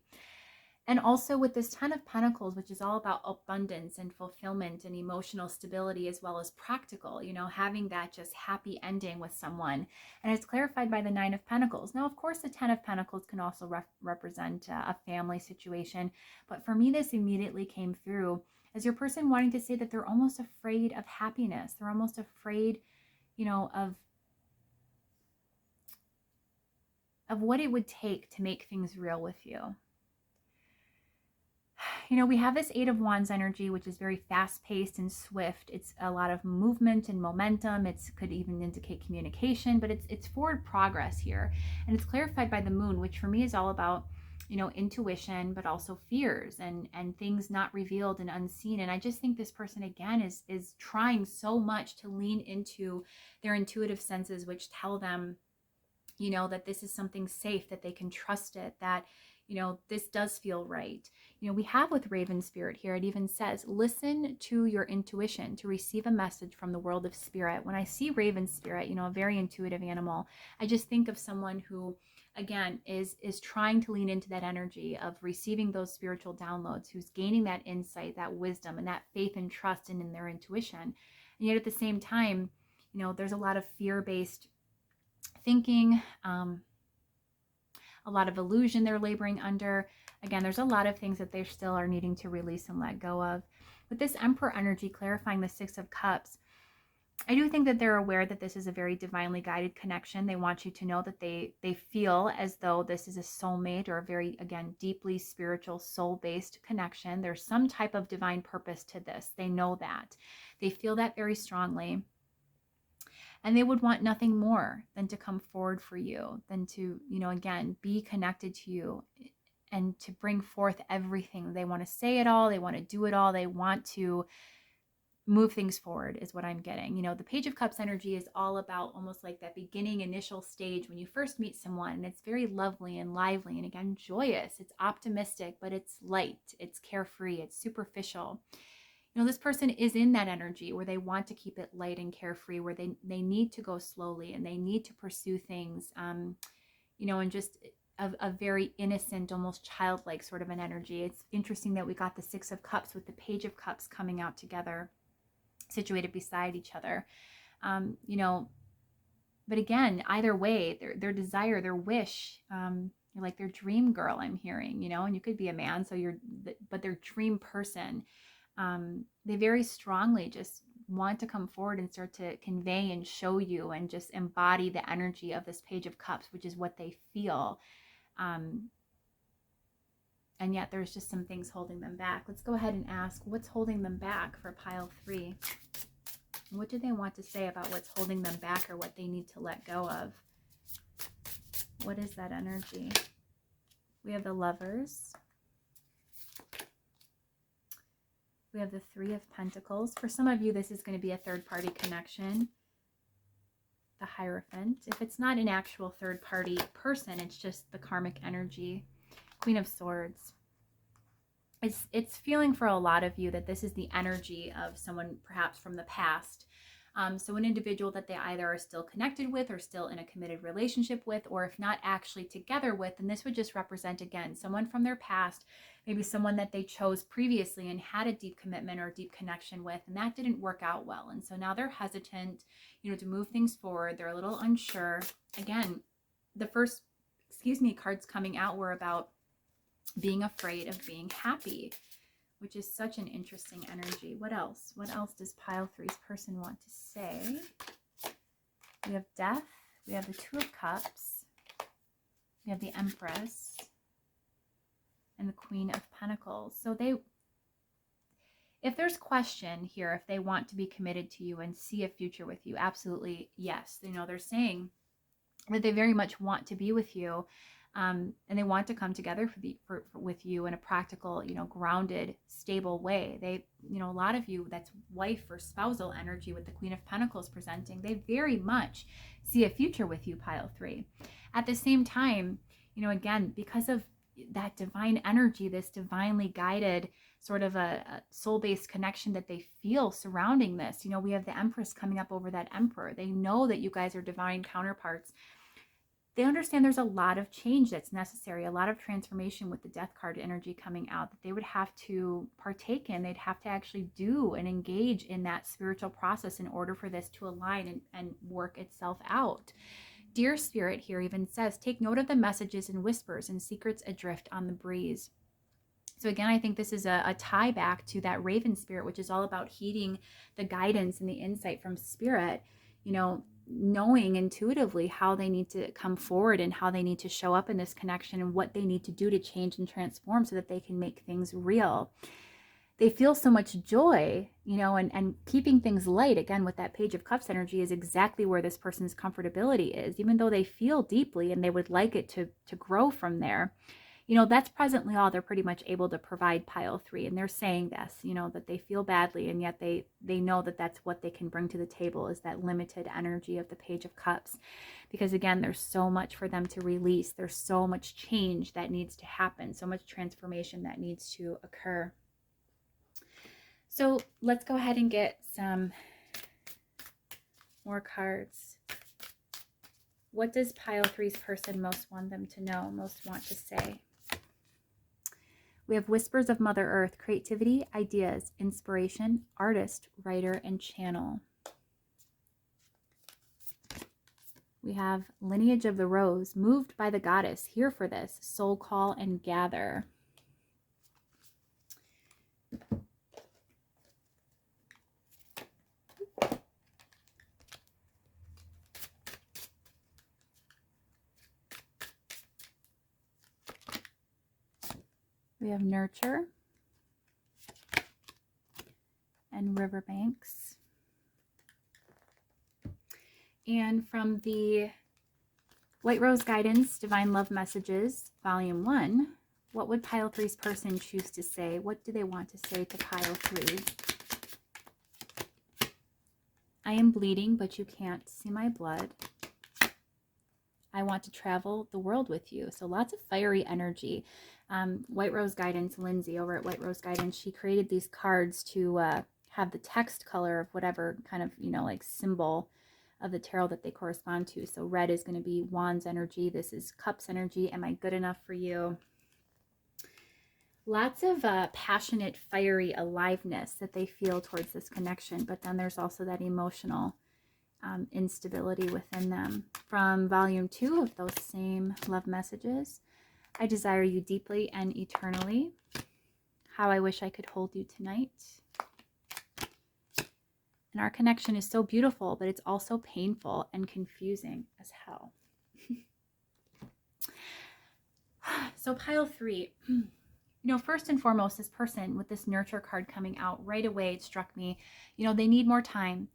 And also with this 10 of Pentacles, which is all about abundance and fulfillment and emotional stability, as well as practical, having that just happy ending with someone. And it's clarified by the 9 of Pentacles. Now, of course, the 10 of Pentacles can also represent a family situation. But for me, this immediately came through as your person wanting to say that they're almost afraid of happiness. They're almost afraid, of what it would take to make things real with you. We have this 8 of Wands energy, which is very fast-paced and swift. It's a lot of movement and momentum. It could even indicate communication, but it's forward progress here. And it's clarified by the Moon, which for me is all about, intuition, but also fears and things not revealed and unseen. And I just think this person, again, is trying so much to lean into their intuitive senses, which tell them, that this is something safe, that they can trust it, that this does feel right. We have with Raven Spirit here, it even says, listen to your intuition to receive a message from the world of spirit. When I see Raven Spirit, a very intuitive animal, I just think of someone who, again, is trying to lean into that energy of receiving those spiritual downloads, who's gaining that insight, that wisdom, and that faith and trust in their intuition. And yet at the same time, there's a lot of fear-based thinking, a lot of illusion they're laboring under. Again, there's a lot of things that they still are needing to release and let go of. With this Emperor energy clarifying the 6 of Cups, I do think that they're aware that this is a very divinely guided connection. They want you to know that they feel as though this is a soulmate or a very, again, deeply spiritual, soul-based connection. There's some type of divine purpose to this. They know that. They feel that very strongly. And they would want nothing more than to come forward for you, than to, again, be connected to you and to bring forth everything. They want to say it all. They want to do it all. They want to move things forward is what I'm getting. The Page of Cups energy is all about almost like that beginning initial stage when you first meet someone, and it's very lovely and lively and, again, joyous. It's optimistic, but it's light. It's carefree. It's superficial. This person is in that energy where they want to keep it light and carefree, where they need to go slowly and they need to pursue things, and just a very innocent, almost childlike sort of an energy. It's interesting that we got the 6 of Cups with the Page of Cups coming out together, situated beside each other. But again, either way, their desire, their wish, you're like their dream girl, I'm hearing, and you could be a man, but their dream person. They very strongly just want to come forward and start to convey and show you and just embody the energy of this Page of Cups, which is what they feel. And yet there's just some things holding them back. Let's go ahead and ask, what's holding them back for pile 3? What do they want to say about what's holding them back or what they need to let go of? What is that energy? We have the Lovers. We have the 3 of Pentacles. For some of you, this is going to be a third-party connection. The Hierophant. If it's not an actual third-party person, it's just the karmic energy. Queen of Swords. It's feeling for a lot of you that this is the energy of someone perhaps from the past. So an individual that they either are still connected with or still in a committed relationship with, or if not actually together with, then this would just represent, again, someone from their past, maybe someone that they chose previously and had a deep commitment or deep connection with, and that didn't work out well. And so now they're hesitant, to move things forward. They're a little unsure. Again, the first, cards coming out were about being afraid of being happy, which is such an interesting energy. What else? What else does pile 3's person want to say? We have Death. We have the 2 of Cups. We have the Empress. And the Queen of Pentacles. So if there's question here, if they want to be committed to you and see a future with you, absolutely yes. They're saying that they very much want to be with you. And they want to come together with you in a practical, grounded, stable way. They, a lot of you, that's wife or spousal energy with the Queen of Pentacles presenting. They very much see a future with you, pile 3. At the same time, again, because of, that divine energy, this divinely guided sort of a soul-based connection that they feel surrounding this. You know, we have the Empress coming up over that Emperor. They know that you guys are divine counterparts. They understand there's a lot of change that's necessary, a lot of transformation with the Death card energy coming out that they would have to partake in. They'd have to actually do and engage in that spiritual process in order for this to align and work itself out. Dear Spirit here even says, take note of the messages and whispers and secrets adrift on the breeze. So again, I think this is a tie back to that Raven spirit, which is all about heeding the guidance and the insight from Spirit, you know, knowing intuitively how they need to come forward and how they need to show up in this connection and what they need to do to change and transform so that they can make things real. They feel so much joy, you know, and keeping things light, again, with that Page of Cups energy is exactly where this person's comfortability is, even though they feel deeply and they would like it to grow from there. You know, that's presently all they're pretty much able to provide, pile 3. And they're saying this, you know, that they feel badly, and yet they know that that's what they can bring to the table, is that limited energy of the Page of Cups. Because again, there's so much for them to release. There's so much change that needs to happen, so much transformation that needs to occur. So let's go ahead and get some more cards. What does pile 3's person most want them to know, most want to say? We have Whispers of Mother Earth, creativity, ideas, inspiration, artist, writer, and channel. We have Lineage of the Rose, moved by the goddess, here for this, soul call and gather. We have Nurture and Riverbanks. And from the White Rose Guidance, Divine Love Messages, Volume 1, what would pile 3's person choose to say? What do they want to say to pile 3? I am bleeding, but you can't see my blood. I want to travel the world with you. So lots of fiery energy. White Rose Guidance, Lindsay over at White Rose Guidance, she created these cards to have the text color of whatever kind of, you know, like symbol of the tarot that they correspond to. So red is going to be Wands energy. This is Cups energy. Am I good enough for you? Lots of passionate, fiery aliveness that they feel towards this connection. But then there's also that emotional instability within them. From Volume 2 of those same love messages, I desire you deeply and eternally. How I wish I could hold you tonight. And our connection is so beautiful, but it's also painful and confusing as hell. So pile 3, you know, first and foremost, this person with this Nurture card coming out right away, it struck me, you know, they need more time.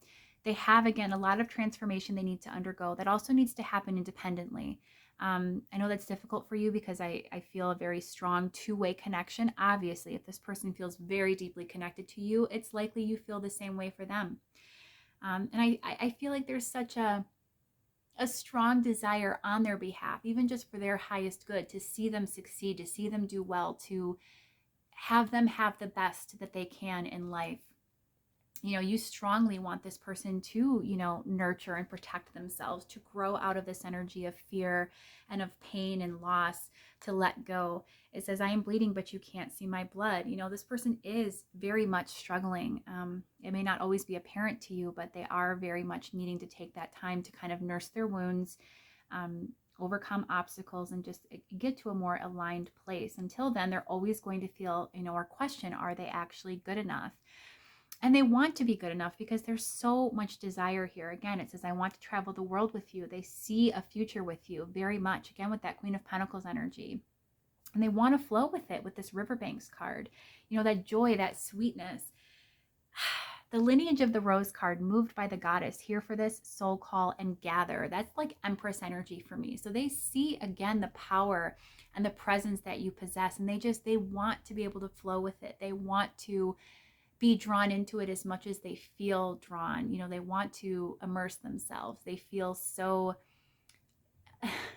They have, again, a lot of transformation they need to undergo. That also needs to happen independently. I know that's difficult for you because I feel a very strong two-way connection. Obviously, if this person feels very deeply connected to you, it's likely you feel the same way for them. And I feel like there's such a strong desire on their behalf, even just for their highest good, to see them succeed, to see them do well, to have them have the best that they can in life. You know, you strongly want this person to, you know, nurture and protect themselves, to grow out of this energy of fear and of pain and loss, to let go. It says, I am bleeding, but you can't see my blood. You know, this person is very much struggling. It may not always be apparent to you, but they are very much needing to take that time to kind of nurse their wounds, overcome obstacles, and just get to a more aligned place. Until then, they're always going to feel, you know, or question, are they actually good enough? And they want to be good enough because there's so much desire here. Again, it says, I want to travel the world with you. They see a future with you very much. Again, with that Queen of Pentacles energy. And they want to flow with it with this Riverbanks card. You know, that joy, that sweetness. The Lineage of the Rose card, moved by the goddess, here for this, soul call and gather. That's like Empress energy for me. So they see, again, the power and the presence that you possess. And they want to be able to flow with it. They want to be drawn into it as much as they feel drawn. You know, they want to immerse themselves. They feel so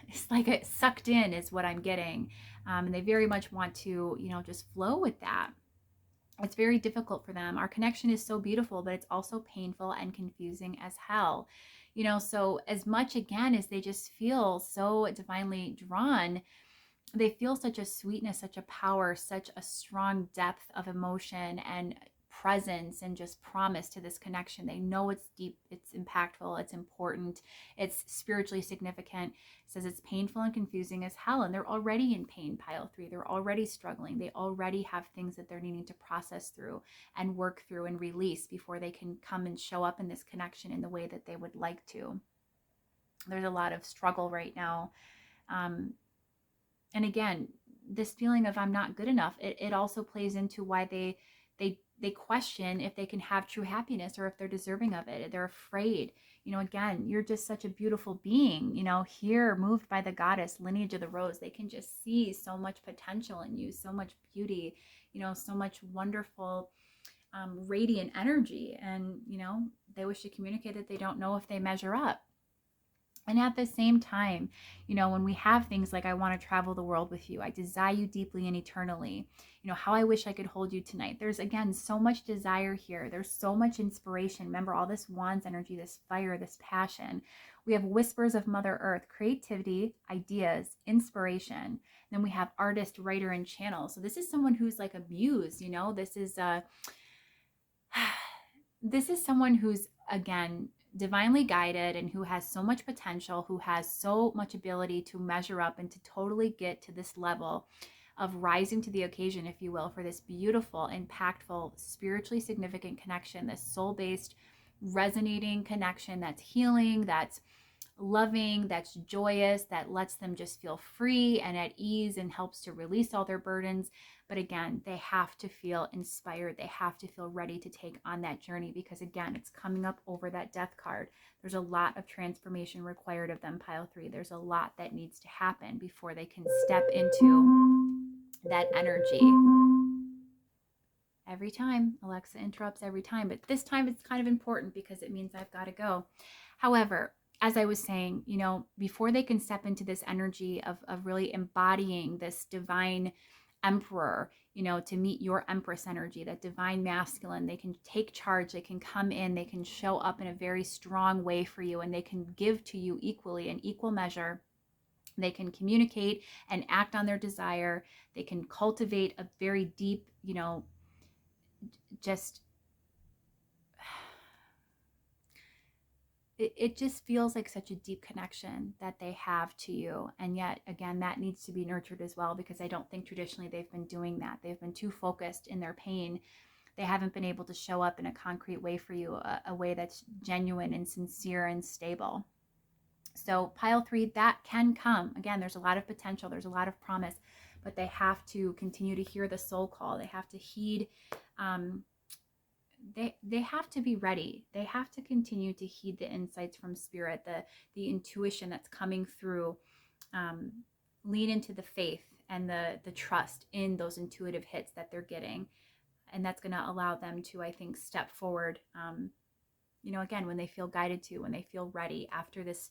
it's like it sucked in is what I'm getting. And they very much want to, just flow with that. It's very difficult for them. Our connection is so beautiful, but it's also painful and confusing as hell. So as much again as they just feel so divinely drawn, they feel such a sweetness, such a power, such a strong depth of emotion and presence and just promise to this connection. They know it's deep, it's impactful, it's important, it's spiritually significant. It says it's painful and confusing as hell, and they're already in pain, pile 3. They're already struggling. They already have things that they're needing to process through and work through and release before they can come and show up in this connection in the way that they would like to. There's a lot of struggle right now. And again, this feeling of I'm not good enough, it also plays into why they question if they can have true happiness or if they're deserving of it. They're afraid. Again, you're just such a beautiful being, here moved by the goddess, lineage of the rose. They can just see so much potential in you, so much beauty, so much wonderful, radiant energy. And, they wish to communicate that they don't know if they measure up. And at the same time, when we have things like, I want to travel the world with you, I desire you deeply and eternally, how I wish I could hold you tonight. There's, again, so much desire here. There's so much inspiration. Remember all this wands energy, this fire, this passion. We have whispers of Mother Earth, creativity, ideas, inspiration. And then we have artist, writer, and channel. So this is someone who's like a muse, this is someone who's, again, divinely guided and who has so much potential, who has so much ability to measure up and to totally get to this level of rising to the occasion, if you will, for this beautiful, impactful, spiritually significant connection, this soul-based, resonating connection that's healing, that's loving, that's joyous, that lets them just feel free and at ease and helps to release all their burdens. But again, they have to feel inspired. They have to feel ready to take on that journey because, again, it's coming up over that death card. There's a lot of transformation required of them, pile 3. There's a lot that needs to happen before they can step into that energy. Every time, Alexa interrupts every time, but this time it's kind of important because it means I've got to go. However, as I was saying, before they can step into this energy of really embodying this divine emperor, to meet your empress energy, that divine masculine, they can take charge, they can come in, they can show up in a very strong way for you, and they can give to you equally in equal measure. They can communicate and act on their desire. They can cultivate a very deep, just it just feels like such a deep connection that they have to you. And yet, again, that needs to be nurtured as well, because I don't think traditionally they've been doing that. They've been too focused in their pain. They haven't been able to show up in a concrete way for you, a way that's genuine and sincere and stable. So pile 3, that can come. Again, there's a lot of potential. There's a lot of promise, but they have to continue to hear the soul call. They have to heed, they have to be ready. They have to continue to heed the insights from spirit, the intuition that's coming through. Lean into the faith and the trust in those intuitive hits that they're getting. And that's going to allow them to, I think, step forward, again, when they feel guided to, when they feel ready after this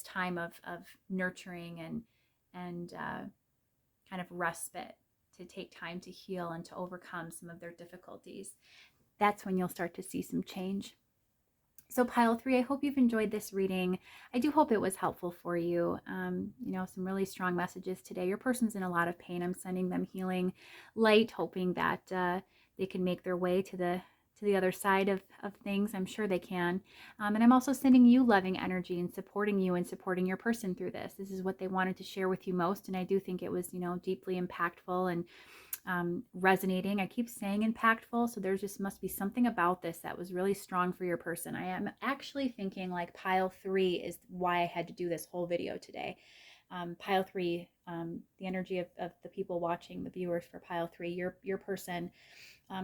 time of nurturing and kind of respite, to take time to heal and to overcome some of their difficulties. That's when you'll start to see some change. So pile 3, I hope you've enjoyed this reading. I do hope it was helpful for you. Some really strong messages today. Your person's in a lot of pain. I'm sending them healing light, hoping that they can make their way to the other side of things. I'm sure they can. And I'm also sending you loving energy and supporting you and supporting your person through this. This is what they wanted to share with you most. And I do think it was, deeply impactful and resonating. I keep saying impactful, so there just must be something about this that was really strong for your person. I am actually thinking like pile 3 is why I had to do this whole video today. Pile 3, the energy of the people watching, the viewers for pile 3, your person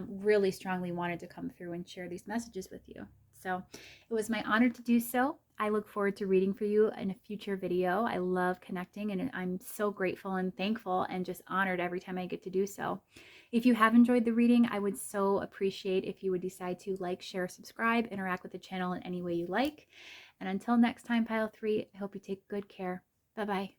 really strongly wanted to come through and share these messages with you. So it was my honor to do so. I look forward to reading for you in a future video. I love connecting, and I'm so grateful and thankful and just honored every time I get to do so. If you have enjoyed the reading, I would so appreciate if you would decide to like, share, subscribe, interact with the channel in any way you like. And until next time, pile 3, I hope you take good care. Bye-bye.